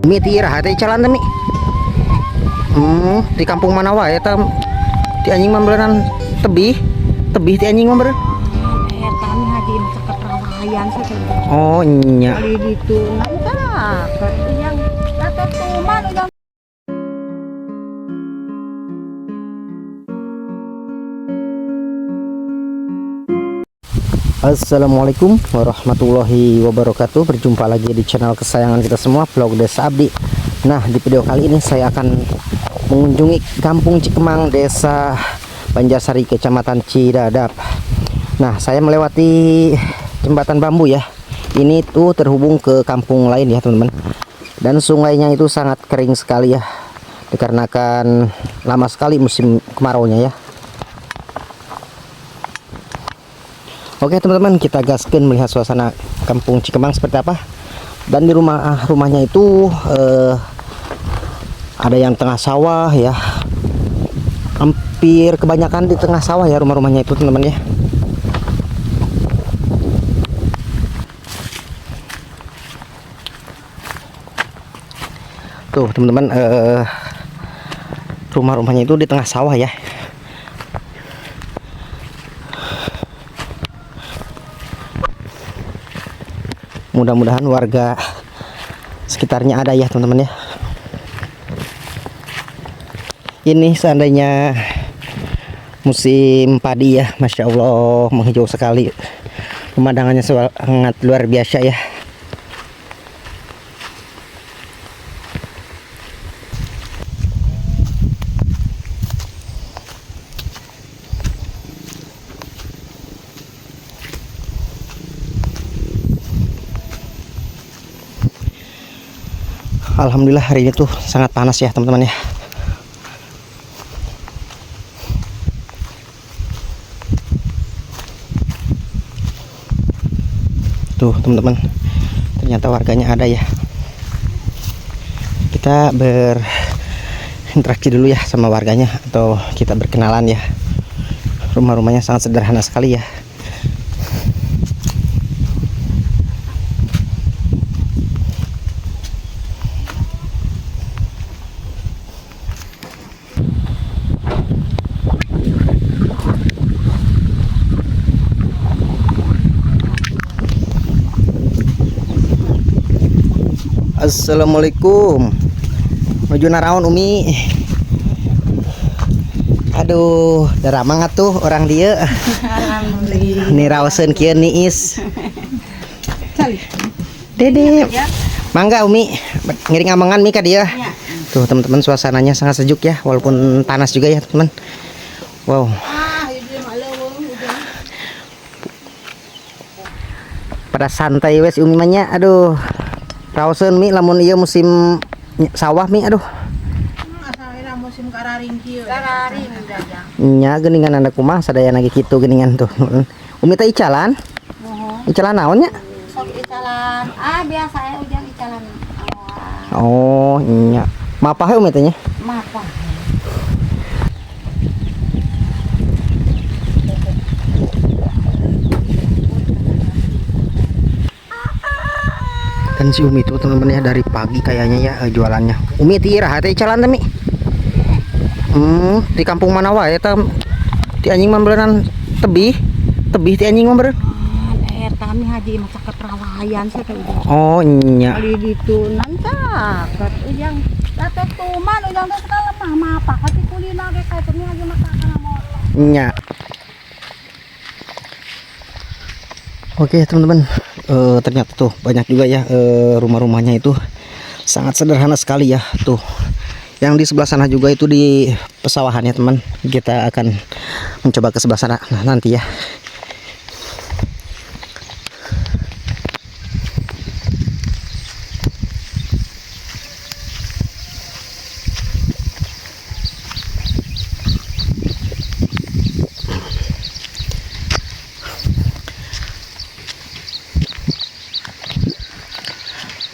Mi tira hati jalan temi. Di kampung mana wae tam? Di anjing memberanan tebih ti anjing memberen. Kami haji masakan rawayan saja. Oh nya. Kali gitu nanti yang kata tuman udah. Assalamualaikum warahmatullahi wabarakatuh. Berjumpa lagi di channel kesayangan kita semua, Vlog Desa Abdi. Nah, di video kali ini saya akan mengunjungi Kampung Cikemang, Desa Banjarsari, Kecamatan Cidadap. Nah, saya melewati jembatan bambu ya. Ini tuh terhubung ke kampung lain ya, teman-teman. Dan sungainya itu sangat kering sekali ya, dikarenakan lama sekali musim kemaraunya ya. Oke teman-teman, kita gaskan melihat suasana Kampung Cikemang seperti apa. Dan di rumahnya itu ada yang tengah sawah ya. Hampir kebanyakan di tengah sawah ya rumah-rumahnya itu, teman-teman ya. Tuh teman-teman, rumah-rumahnya itu di tengah sawah ya. Mudah-mudahan warga sekitarnya ada ya teman-teman ya. Ini seandainya musim padi ya, Masya Allah menghijau sekali. Pemandangannya sangat luar biasa ya. Alhamdulillah hari ini tuh sangat panas ya teman-teman ya. Tuh teman-teman, ternyata warganya ada ya. Kita berinteraksi dulu ya sama warganya, atau kita berkenalan ya. Rumah-rumahnya sangat sederhana sekali ya. Assalamualaikum. Menuju naraon Umi. Aduh, daramang atuh orang dia. Alhamdulillah. Ni raoseun kieu niis. Dede. Mangga Umi, ngiring amangan Mi ka dia. Tuh teman-teman, suasananya sangat sejuk ya, walaupun panas juga ya teman. Wow. Pada santai wes Umi manya. Aduh. Raoseun Mi lamun ieu musim sawah Mi, aduh. Asalna musim kararing kieu. Kararing jajang. Nya geuningan anda kumaha sadaya lagi kitu geuningan tuh. Umi teh icalan? Icalan naon nya? Sok icalan. Biasa ya ujang icalan. Oh, nya. Mapah Umi teh nya? Mapah. Dan si Umi itu teman-teman ya dari pagi kayaknya ya jualannya. Umi tira hati jalan temi. Di kampung mana wae tam? Di anjing memberanan tebih ti anjing memberen. Kami haji masakan rawayan saja. Oh nya. Kali gitu nanti ujang kata tuman ujang teh segala mah apa kasih kulina ge kayak temi haji masakan motor. Nya. Oke teman-teman, ternyata tuh banyak juga ya rumah-rumahnya itu sangat sederhana sekali ya. Tuh yang di sebelah sana juga itu di pesawahan ya teman. Kita akan mencoba ke sebelah sana nanti ya.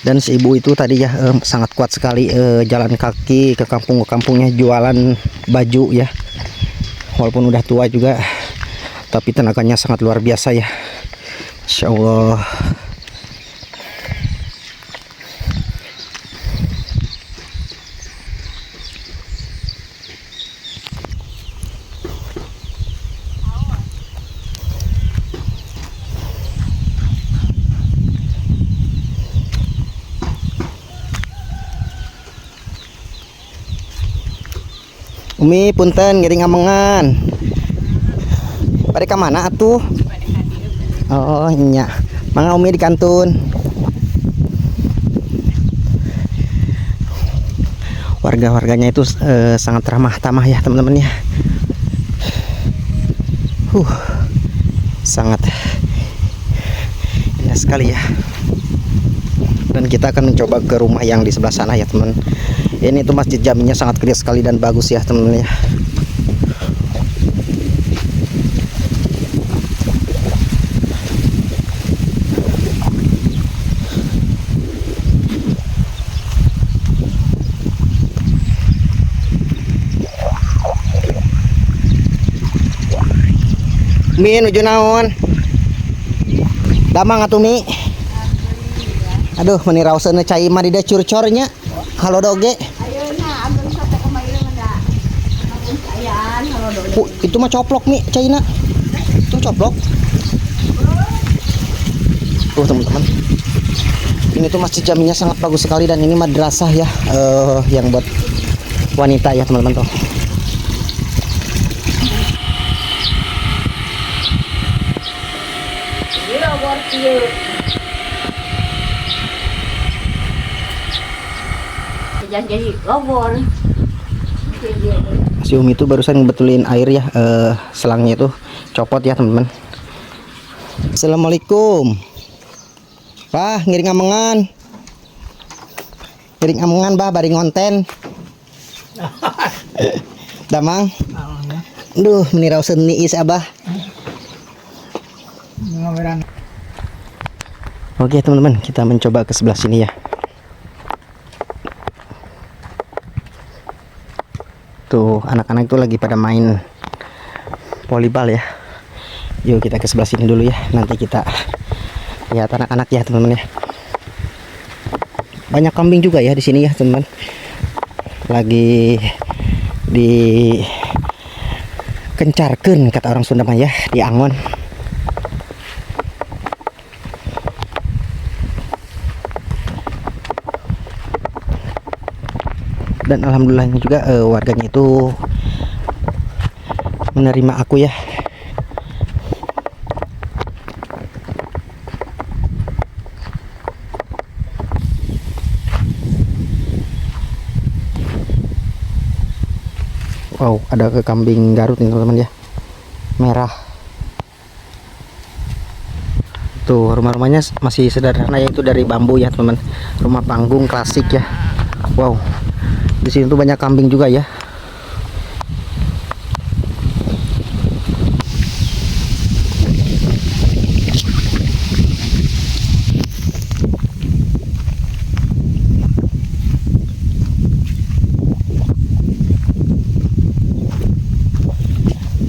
Dan si ibu itu tadi ya sangat kuat sekali jalan kaki ke kampungnya jualan baju ya. Walaupun udah tua juga, tapi tenaganya sangat luar biasa ya. Insya Allah. Umi punten ngiring amengan. Pada ke mana atuh? Oh nya. Mangga Umi di kantun. Warga-warganya itu sangat ramah tamah ya teman-teman ya. Sangat indah sekali ya. Dan kita akan mencoba ke rumah yang di sebelah sana ya teman. Ini tuh masjid jaminya sangat gede sekali dan bagus ya teman-teman ya. Mi nuju naon? Damang atuh Mi. Aduh meni raoseuna cai mah di da curcornya. Halo doge. Ayeuna ambil sate kemarin ada. Makan sayaan halo doge. Itu mah coplok Mi caina. Itu coplok. Tuh teman-teman. Ini tuh masjid jaminya sangat bagus sekali dan ini madrasah ya, yang buat wanita ya teman-teman tuh. Jadi lobor. Si Umi itu barusan ngebetulin air ya, selangnya itu copot ya teman-teman. Assalamualaikum. Pak ngiring amengan. Ngiring amengan bah bari ngonten. Damang. Duh menirau seni is abah. Oke teman-teman, kita mencoba ke sebelah sini ya. Tuh anak-anak itu lagi pada main volleyball ya. Yuk kita ke sebelah sini dulu ya. Nanti kita lihat anak-anak ya teman-teman ya. Banyak kambing juga ya di sini ya teman-teman. Lagi di kencarkeun kata orang Sunda mah ya, di angon. Dan alhamdulillahnya juga warganya itu menerima aku ya. Wow, ada ke kambing Garut nih teman-teman ya, merah. Tuh rumah-rumahnya masih sederhana yaitu dari bambu ya teman-teman, rumah panggung klasik ya. Wow, di sini tuh banyak kambing juga ya.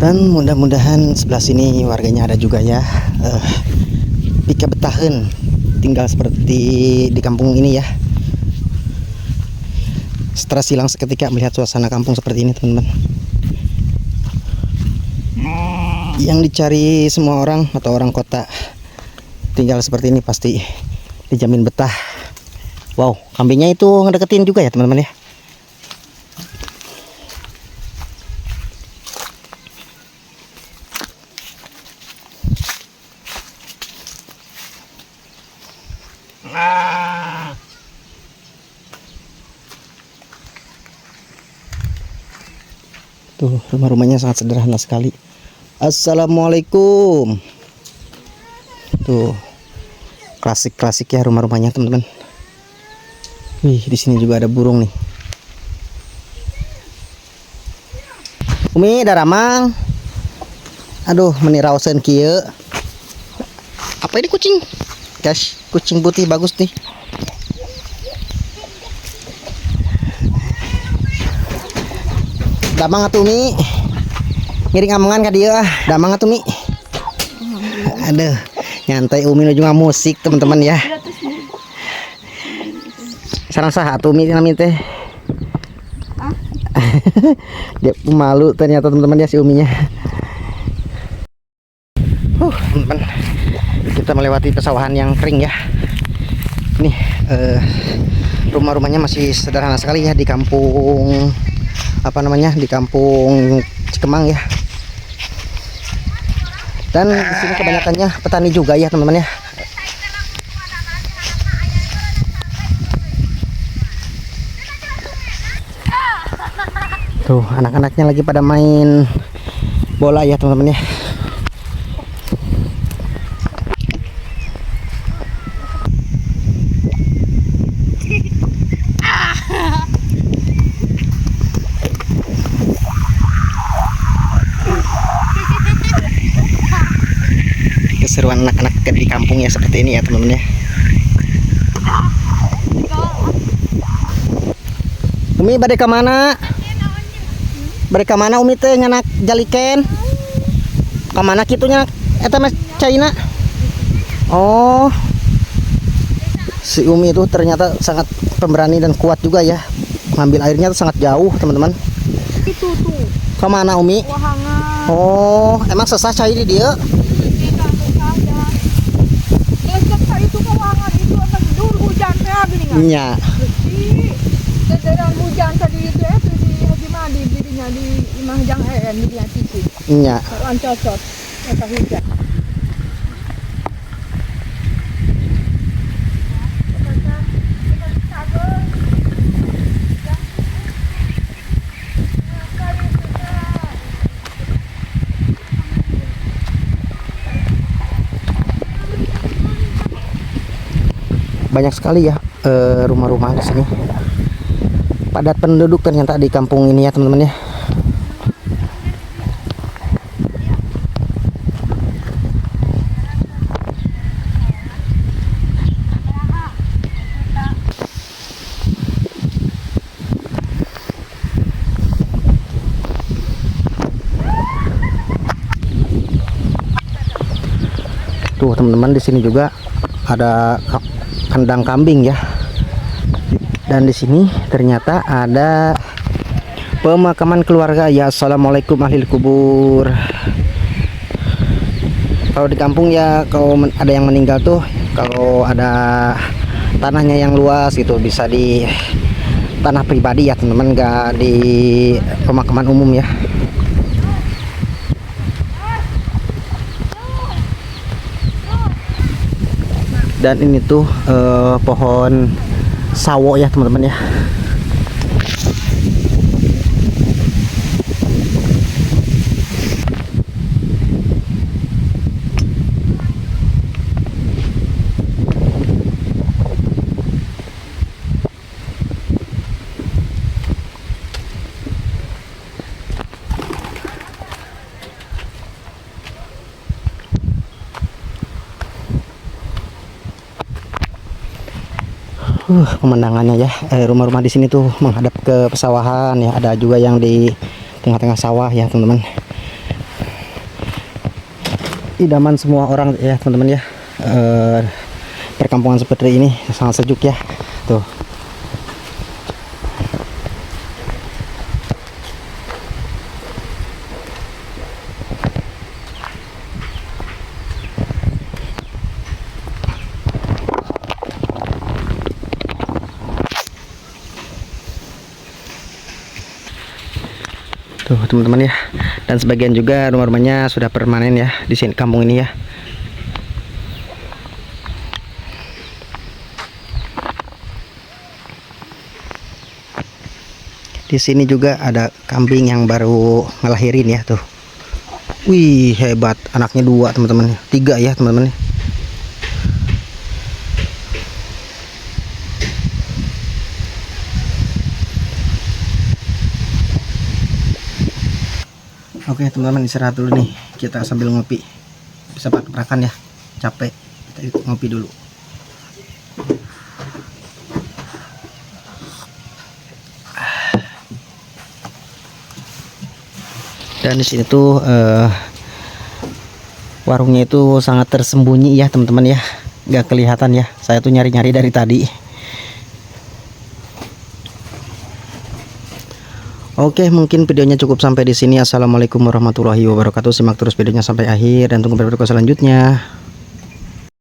Dan mudah-mudahan sebelah sini warganya ada juga ya. Pika betahen tinggal seperti di kampung ini ya. Stres hilang seketika melihat suasana kampung seperti ini teman-teman. Yang dicari semua orang atau orang kota tinggal seperti ini pasti dijamin betah. Wow, kambingnya itu ngedeketin juga ya teman-teman ya. Tuh rumah-rumahnya sangat sederhana sekali. Assalamualaikum. Tuh klasik-klasik ya rumah-rumahnya teman-teman. Wih, di sini juga ada burung nih. Umi daramang. Aduh menirausen kieu. Apa ini kucing? Guys, kucing putih bagus nih. Damang atuh Mi. Ngiring amengan ka dieu ah. Damang atuh Mi. Aduh, nyantai Umi nuju musik teman-teman ya. Sareng saha atuh Mi nami teh. Dia malu ternyata teman-teman ya si Uminya. Teman-teman. Kita melewati pesawahan yang kering ya. Nih rumah-rumahnya masih sederhana sekali ya di kampung apa namanya, di kampung Cikemang ya. Dan di sini kebanyakannya petani juga ya teman-teman ya. Tuh anak-anaknya lagi pada main bola ya teman-teman ya. Keseruan anak-anak di kampung ya seperti ini ya teman-teman ya. Umi bade ke mana? Bade ke mana Umi teh nyanak jaliken? Ke mana kitu nyanak eta mah China? Oh. Si Umi itu ternyata sangat pemberani dan kuat juga ya. Ngambil airnya tuh sangat jauh, teman-teman. Itu tuh. Ke mana Umi? Wahangan. Oh, emang sesah cai di dia? Itu kawangan itu apa dulu hujan teh gini kan. Iya. Dari hujan tadi itu di Haji Madi dirinya di Imah Jang di dia TV. Iya. Kawan cocot kata hujan. Banyak sekali ya rumah-rumah di sini. Padat penduduk ternyata di kampung ini ya teman-teman ya. Tuh teman-teman, di sini juga ada kandang kambing ya. Dan di sini ternyata ada pemakaman keluarga ya. Assalamualaikum ahli kubur. Kalau di kampung ya, kalau ada yang meninggal tuh, kalau ada tanahnya yang luas gitu, bisa di tanah pribadi ya teman-teman, nggak di pemakaman umum ya. Dan ini tuh pohon sawo ya teman-teman ya. Pemandangannya ya, rumah-rumah di sini tuh menghadap ke pesawahan ya. Ada juga yang di tengah-tengah sawah ya teman-teman. Idaman semua orang ya teman-teman ya. Perkampungan seperti ini sangat sejuk ya. Tuh. Tuh teman-teman ya. Dan sebagian juga rumah-rumahnya sudah permanen ya di sini kampung ini ya. Di sini juga ada kambing yang baru ngelahirin ya tuh. Wih, hebat, anaknya 2 teman-teman. 3 ya teman-teman. Oke teman-teman, istirahat dulu nih, kita sambil ngopi. Bisa pakai ya, capek, kita ngopi dulu. Dan di sini tuh warungnya itu sangat tersembunyi ya teman-teman ya, nggak kelihatan ya. Saya tuh nyari-nyari dari tadi. Oke, mungkin videonya cukup sampai di sini. Assalamualaikum warahmatullahi wabarakatuh. Simak terus videonya sampai akhir dan tunggu video selanjutnya.